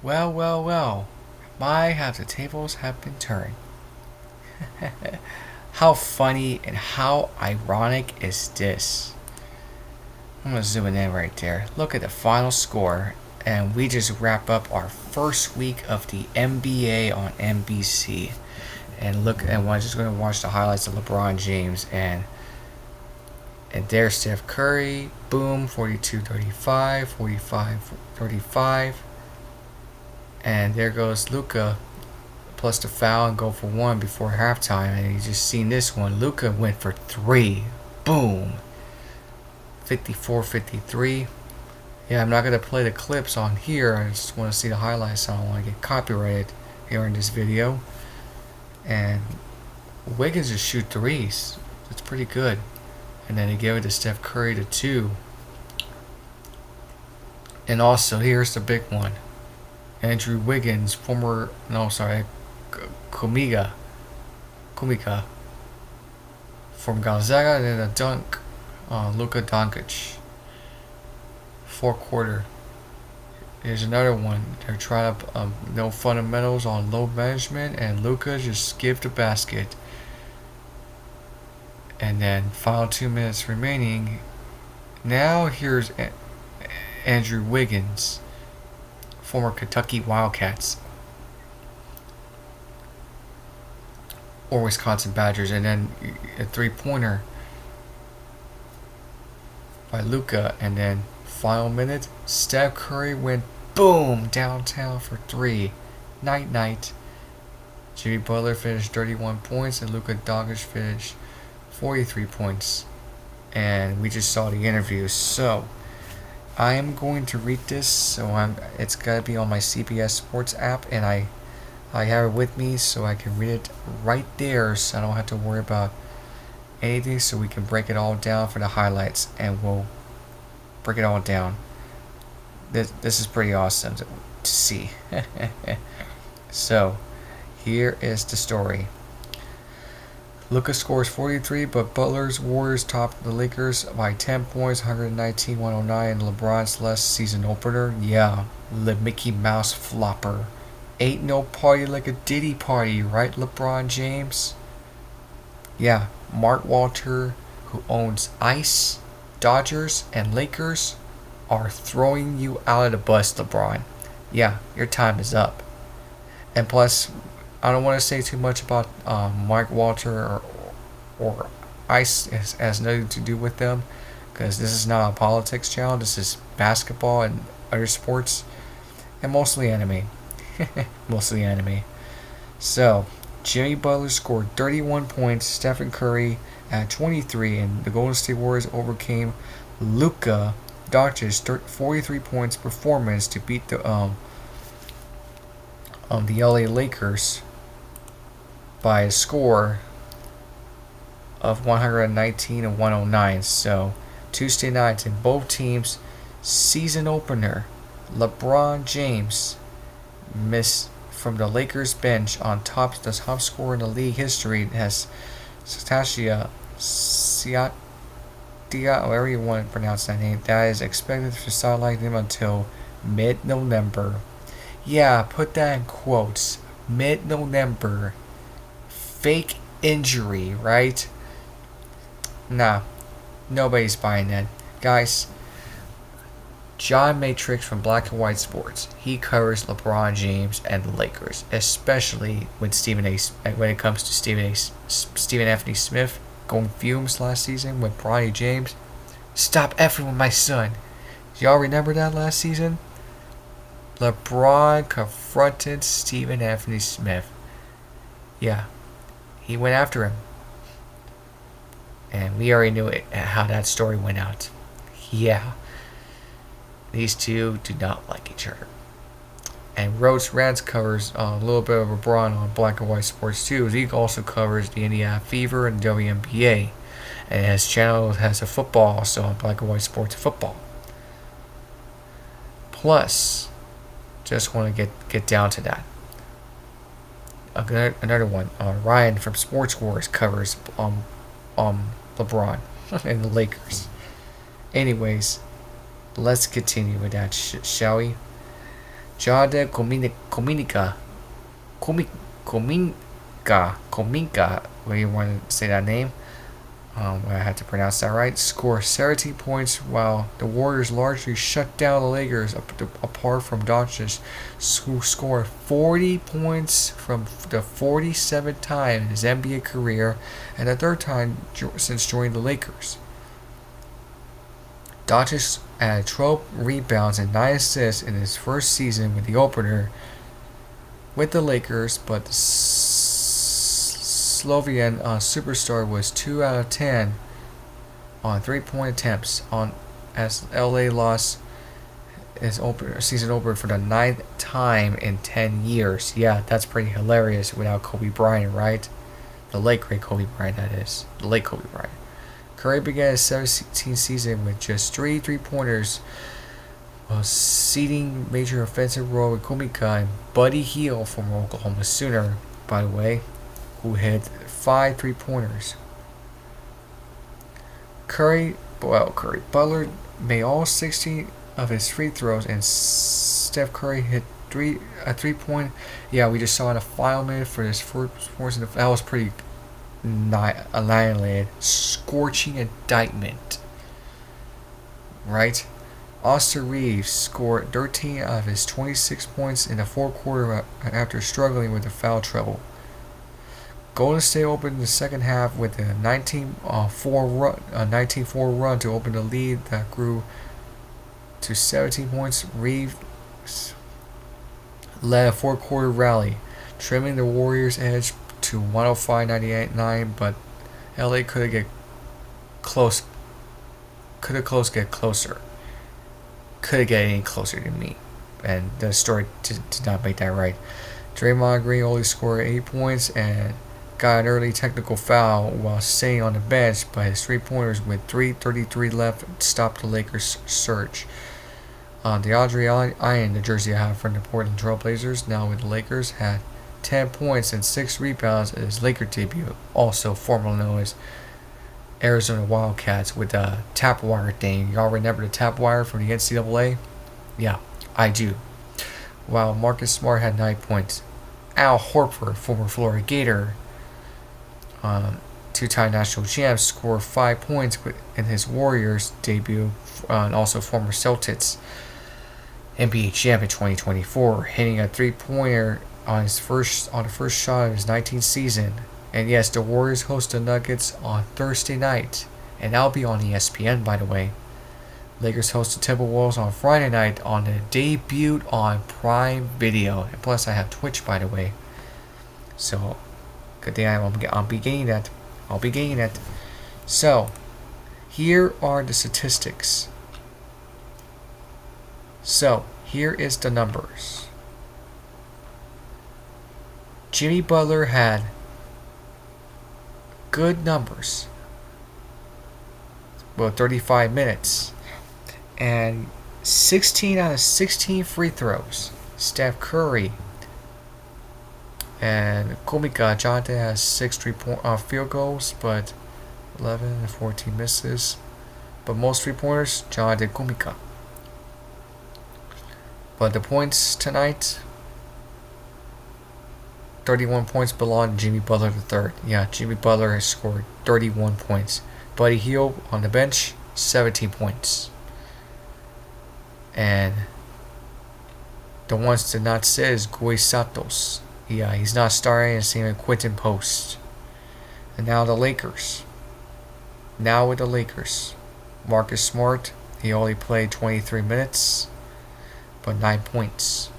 Well, well, well. My, how the tables have been turned. How funny and how ironic is this? I'm gonna zoom in right there. Look at the final score, and we just wrap up our first week of the NBA on NBC. And look, and we're just gonna watch the highlights of LeBron James and there's Steph Curry, boom, 42-35, 45-35, and there goes Luka plus the foul and go for one before halftime. And you just seen this one. Luka went for three. Boom. 54-53. Yeah, I'm not going to play the clips on here. I just want to see the highlights. I don't want to get copyrighted here in this video. And Wiggins just shoot threes. That's pretty good. And then he gave it to Steph Curry to two. And also, here's the big one. Andrew Wiggins, Kumiga from Gonzaga, and then a dunk on Luka Doncic. Fourth quarter. Here's another one. They're trying to no fundamentals on load management, and Luka just give the basket. And then final 2 minutes remaining. Now here's Andrew Wiggins, former Kentucky Wildcats or Wisconsin Badgers, and then a three-pointer by Luka, and then final minute, Steph Curry went boom downtown for three. Night night. Jimmy Butler finished 31 points and Luka Doncic finished 43 points. And we just saw the interviews. So I am going to read this. It's gotta be on my CBS Sports app, and I have it with me so I can read it right there, so I don't have to worry about anything. So we can break it all down for the highlights, and we'll break it all down. This is pretty awesome to see. So here is the story. Luka scores 43, but Butler's Warriors topped the Lakers by 10 points, 119-109 in LeBron's last season opener. Yeah, the Mickey Mouse flopper. Ain't no party like a Diddy party, right, LeBron James? Yeah, Mark Walter, who owns Ice, Dodgers, and Lakers, are throwing you out of the bus, LeBron. Yeah, your time is up. And plus, I don't want to say too much about Mark Walter or Ice. It has nothing to do with them, because this is not a politics channel. This is basketball and other sports, and mostly anime. Mostly anime. So, Jimmy Butler scored 31 points, Stephen Curry at 23, and the Golden State Warriors overcame Luka Doncic's 43 points performance to beat the LA Lakers by a score of 119-109. So Tuesday night in both teams' season opener, LeBron James missed from the Lakers bench on the top scorer in the league history has Satasha Siatia, however you want to pronounce that name, that is expected to sideline him until mid-November. Yeah, put that in quotes. Mid-November. Fake injury, right? Nah, nobody's buying that. Guys, John Matrix from Black and White Sports, he covers LeBron James and the Lakers, especially when it comes to Stephen Anthony Smith going fumes last season with Bronny James. Stop effing with my son. Y'all remember that last season? LeBron confronted Stephen Anthony Smith. Yeah, he went after him. And we already knew how that story went out. Yeah. These two do not like each other. And Rhodes Rants covers a little bit of LeBron on Black and White Sports too. He also covers the Indiana Fever and WNBA. And his channel has a football also on Black and White Sports Football. Plus, just want to get down to that. Another one, Ryan from Sports Wars covers LeBron and the Lakers. Anyways, let's continue with that, shall we? Jade Cominica, Cominca, where you want to say that name. I had to pronounce that right. Score 17 points, while the Warriors largely shut down the Lakers, apart from Doncic, who scored 40 points from the 47th time in his NBA career, and the third time since joining the Lakers. Doncic had 12 rebounds and 9 assists in his first season with the opener with the Lakers, but the Slovenian superstar was 2 out of 10 on 3-point attempts as LA lost his season opener for the 9th time in 10 years. Yeah, that's pretty hilarious without Kobe Bryant, right? The late great Kobe Bryant, that is. The late Kobe Bryant. Curry began his 17th season with just 3 3-pointers, while ceding major offensive role with Kumika and Buddy Hield from Oklahoma Sooner, by the way, who hit 5 3-pointers. Butler made all 16 of his free throws, and Steph Curry hit a 3-point. Yeah, we just saw in the final minute for this first that was pretty annihilated, scorching indictment, right? Austin Reeves scored 13 out of his 26 points in the fourth quarter after struggling with the foul trouble. Golden State opened the second half with a 19-4 run to open the lead that grew to 17 points. Reeves led a fourth quarter rally, trimming the Warriors' edge to 105-99, but LA could get closer. Couldn't get any closer to me, and the story did not make that right. Draymond Green only scored 8 points and got an early technical foul while staying on the bench, but his 3-pointers with 3:33 left stopped the Lakers' surge. DeAndre Ayton, the jersey I have from the Portland Trail Blazers, now with the Lakers, had 10 points and 6 rebounds in his Laker debut, also formerly known as Arizona Wildcats, with the tap wire thing. Y'all remember the tap wire from the NCAA? Yeah, I do. While Marcus Smart had 9 points. Al Horford, former Florida Gator, two-time national champ, scored 5 points in his Warriors debut, and also former Celtics NBA champ in 2024, hitting a 3-pointer on the first shot of his 19th season. And yes, the Warriors host the Nuggets on Thursday night, and that'll be on ESPN, by the way. Lakers host the Timberwolves on Friday night on the debut on Prime Video, and plus I have Twitch, by the way. So, good thing I'll be getting that. So, here are the statistics. So, here is the numbers. Jimmy Butler had good numbers. Well, 35 minutes. And 16 out of 16 free throws. Steph Curry and Komika Jonathan has 6 3-point field goals, but 11 and 14 misses. But most 3-pointers, Jonathan Komika. But the points tonight, 31 points belong to Jimmy Butler III. Yeah, Jimmy Butler has scored 31 points. Buddy Hield on the bench, 17 points. And the ones to not say is Gui Santos. Yeah, he's not starting, and same with Quentin Post. And now the Lakers. Now with the Lakers. Marcus Smart, he only played 23 minutes, but 9 points.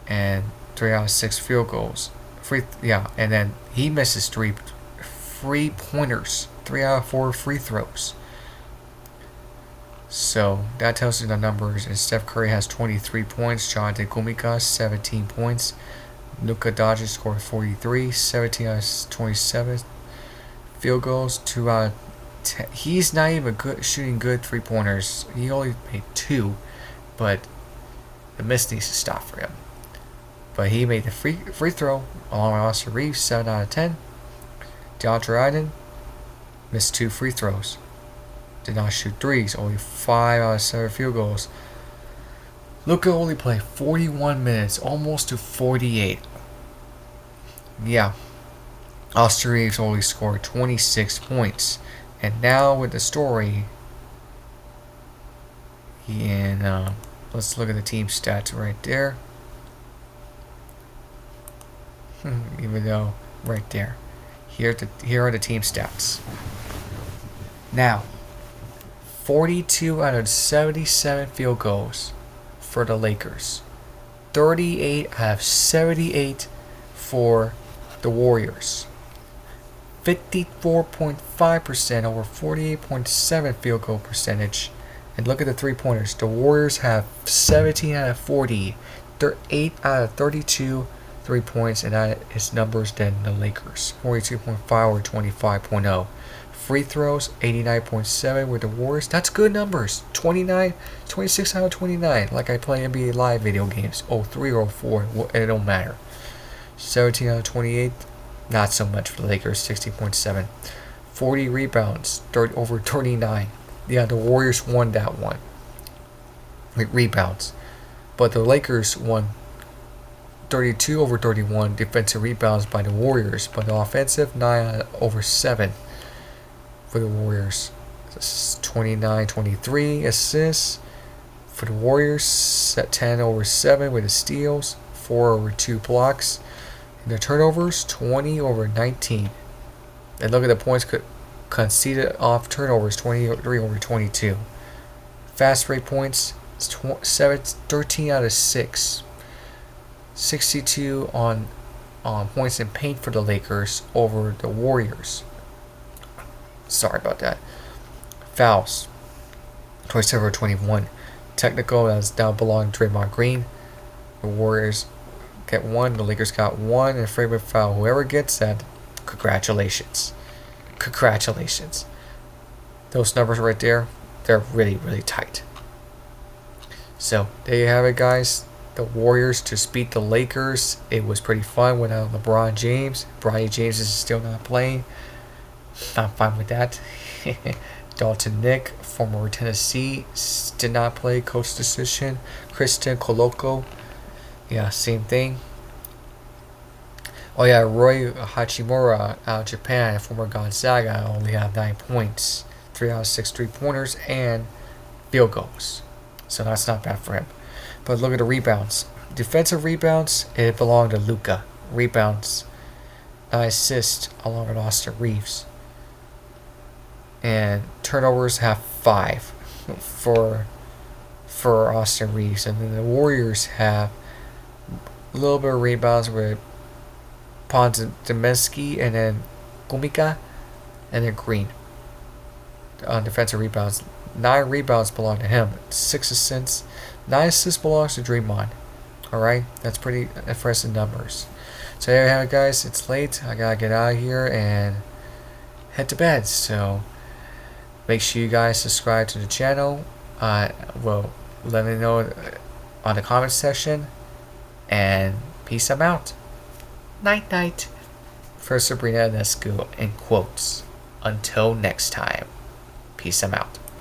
And 3 out of 6 field goals. And then he misses 3 3-pointers. 3 out of 4 free throws. So that tells you the numbers. And Steph Curry has 23 points. Jonathan Kumika 17 points. Luka Doncic scored 43. 17 out of 27 field goals. 2 out of 10. He's not even shooting good 3-pointers. He only made 2, but the miss needs to stop for him. But he made the free throw along with Austin Reeves, 7 out of 10. DeAndre Ayton missed 2 free throws. Did not shoot threes, only 5 out of 7 field goals. Luka only played 41 minutes, almost to 48. Yeah, Austin Reeves only scored 26 points. And now with the story, let's look at the team stats right there. Even though, right there. Here are the team stats. Now, 42 out of 77 field goals for the Lakers. 38 out of 78 for the Warriors. 54.5% over 48.7 field goal percentage. And look at the three-pointers. The Warriors have 17 out of 40. They're 8 out of 32 3 points, and that is numbers than the Lakers. 42.5 over 25.0. Free throws, 89.7 with the Warriors. That's good numbers. 26 out of 29. Like I play NBA Live video games. 03 or 04. It don't matter. 17 out of 28. Not so much for the Lakers. 60.7. 40 rebounds. Over 39. Yeah, the Warriors won that one. Rebounds. But the Lakers won 32 over 31 defensive rebounds by the Warriors, but the offensive 9 over 7 for the Warriors. 29-23 assists for the Warriors, 10 over 7 with the steals, 4 over 2 blocks. And the turnovers 20 over 19. And look at the points conceded off turnovers, 23 over 22. Fast break points, 13 out of 6. 62 on points in paint for the Lakers over the Warriors. Sorry about that. Fouls, 27 over 21. Technical, that's now belonging to Draymond Green. The Warriors get 1, the Lakers got 1, and favorite foul. Whoever gets that, congratulations. Congratulations. Those numbers right there, they're really, really tight. So, there you have it, guys. The Warriors to beat the Lakers. It was pretty fun without LeBron James. Bronny James is still not playing. I'm fine with that. Dalton Nick, former Tennessee, did not play. Coach decision. Kristen Koloko, yeah, same thing. Oh yeah, Roy Hachimura out of Japan, former Gonzaga, only have 9 points, 3 out of 6 3-pointers, and field goals. So that's not bad for him. But look at the rebounds. Defensive rebounds, it belonged to Luka. Rebounds, 9 assists along with Austin Reeves. And turnovers have 5 for Austin Reeves. And then the Warriors have a little bit of rebounds with Podziemski and then Gumika and then Green. On defensive rebounds, 9 rebounds belong to him. 6 assists. 9 assists belongs to Draymond. Alright? That's pretty impressive numbers. So there you have it, guys. It's late. I gotta get out of here and head to bed. So make sure you guys subscribe to the channel. Well, let me know on the comment section. And peace out. Night night. For Sabrina Ionescu in quotes. Until next time. Peace out.